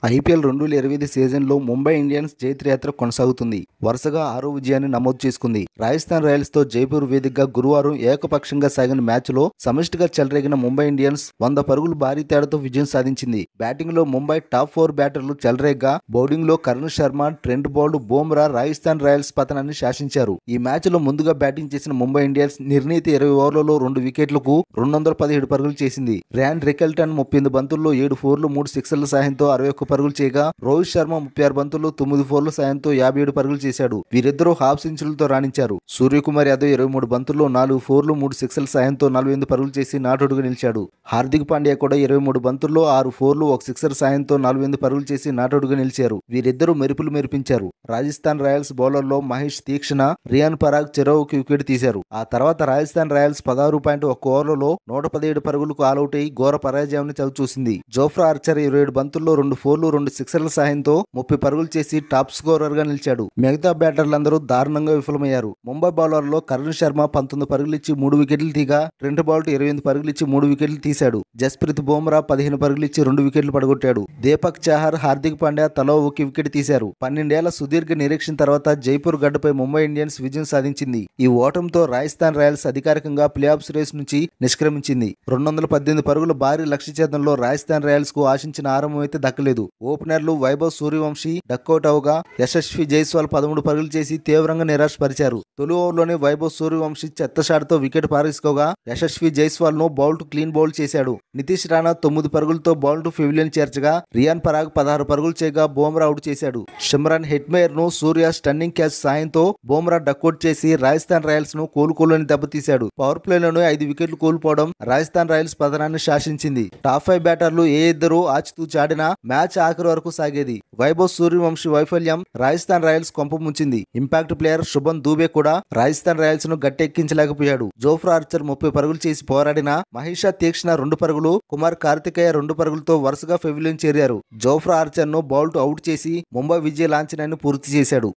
IPL 2025 సీజన్లో Mumbai Indians జైత్రయాత్ర కొనసాగుతుంది. వరుసగా 6వ విజయాన్ని నమోదు చేసుకుంది. రాజస్థాన్ రాయల్స్తో జైపూర్ వేదికగా గురువారం ఏకపక్షంగా సాగిన మ్యాచ్లో సమిష్టిగా చెలరేగిన ముంబై ఇండియన్స్ 100 పరుగులు భారీ తేడాతో విజయం సాధించింది. బ్యాటింగ్లో ముంబై టాప్ 4 బ్యాటర్లు చెలరేగ్గా, బౌలింగ్లో Karn Sharma, Trent Boult, Bumrah Rajasthan royals పతనాన్ని శాసించారు. ఈ మ్యాచ్లో ముందుగా బ్యాటింగ్ చేసిన ముంబై ఇండియన్స్ నిర్ణీత 20 ఓవర్లలో 2 వికెట్లకు 217 పరుగులు చేసింది. ర్యాన్ రికెల్టన్ 38 బంతుల్లో 7 ఫోర్లు 3 సిక్సర్ల సాయంతో 61 పరుగులు చేయగా, రోహిత్ శర్మ 36 బంతుల్లో 9 ఫోర్ల సాయంతో 57 పరుగులు చేశాడు. వీరిద్దరూ హాఫ్ సెంచరీలతో రాణించారు. సూర్యకుమార్ యాదవ్ 23 బంతుల్లో 4 ఫోర్లు 3 సిక్సర్ల సాయంతో 48 పరుగులు చేసి నాటౌట్గా నిలిచాడు. హార్దిక్ పాండ్యా కూడా 23 బంతుల్లో 6 ఫోర్లు 1 సిక్సర్ సాయంతో 48 పరుగులు చేసి నాటౌట్గా నిలిచారు. వీరిద్దరూ మెరుపులు మెరిపించారు. రాజస్థాన్ రాయల్స్ బౌలర్లో మహేష్ తీక్షణ, రియాన్ పరాగ్ చెరో ఒక వికెట్ తీశారు. ఆ తర్వాత రాజస్థాన్ రాయల్స్ 16.1 ఓవర్లలో 117 పరుగులకు ఆలౌట్ అయి ఘోర పరాజయాన్ని చవిచూసింది. జోఫ్రా ఆర్చర్ 27 బంతుల్లో 2 ఫోర్లు 2 సిక్సర్ల సాయంతో 30 పరుగులు చేసి టాప్ స్కోరర్ గా నిలిచాడు. మిగతా బ్యాటర్లందరూ దారుణంగా విఫలమయ్యారు. ముంబై బౌలర్లో కరుణ్ శర్మ 19 పరుగులిచ్చి 3 వికెట్లు తీగా, ట్రెంట్ బౌల్ట్ 28 పరుగులిచ్చి 3 వికెట్లు తీశాడు. జస్ప్రీత్ బుమ్రా 15 పరుగులిచ్చి 2 వికెట్లు పడగొట్టాడు. దీపక్ చాహర్, హార్దిక్ పాండ్యా తలో ఒక వికెట్ తీశారు. 12 ఏళ్ల సుదీర్ఘ నిరీక్షణ తర్వాత జైపూర్ గడ్డపై ముంబై ఇండియన్స్ విజయం సాధించింది. ఈ ఓటమితో రాజస్థాన్ రాయల్స్ అధికారికంగా ప్లే ఆఫ్స్ రేస్ నుంచి నిష్క్రమించింది. 218 పరుగుల భారీ లక్ష్య ఛేదనలో రాజస్థాన్ రాయల్స్ కు ఆశించిన ఆరంభం అయితే దక్కలేదు. ఓపెనర్లు వైభవ్ సూర్యవంశీ డక్అవుట్ అవగా, యశస్వి జైస్వాల్ 13 పరుగులు చేసి తీవ్రంగా నిరాశపరిచారు. తొలి ఓవర్లోనే వైభవ్ సూర్యవంశీ చెత్త షాట్తో వికెట్ పారేసుకోగా, యశస్వి జైస్వాల్ ను బౌల్ట్ క్లీన్ బౌల్డ్ చేశాడు. నితీష్ రాణా 9 పరుగులతో బౌల్ట్ పెవిలియన్ చేర్చగా, రియాన్ పరాగ్ 16 పరుగులు చేయగా బుమ్రా అవుట్ చేశాడు. షిమ్రాన్ హెట్మేయర్ ను సూర్య స్టన్నింగ్ క్యాచ్ సాయంతో బుమ్రా డక్అవుట్ చేసి రాజస్థాన్ రాయల్స్ ను కోలుకోలేని దెబ్బతీశాడు. పవర్ ప్లేలోనే 5 వికెట్లు కోల్పోవడం రాజస్థాన్ రాయల్స్ పతనాన్ని శాసించింది. టాప్ 5 బ్యాటర్లు ఏ ఇద్దరు ఆచితూచి ఆడినా మ్యాచ్ ఆఖరి వరకు సాగేది. వైభవ్ సూర్యవంశీ వైఫల్యం రాజస్థాన్ రాయల్స్ కొంప ముంచింది. ఇంపాక్ట్ ప్లేయర్ శుభన్ దూబే కూడా రాజస్థాన్ రాయల్స్ ను గట్టెక్కించలేకపోయాడు. జోఫ్రా ఆర్చర్ 30 పరుగులు చేసి పోరాడినా, మహేష తీక్షణ 2 పరుగులు, కుమార్ కార్తికేయ 2 పరుగులతో వరుసగా పెవిలియన్ చేరారు. జోఫ్రా ఆర్చర్ ను బౌల్ట్ అవుట్ చేసి ముంబై విజయ లాంఛనాన్ని పూర్తి చేశాడు.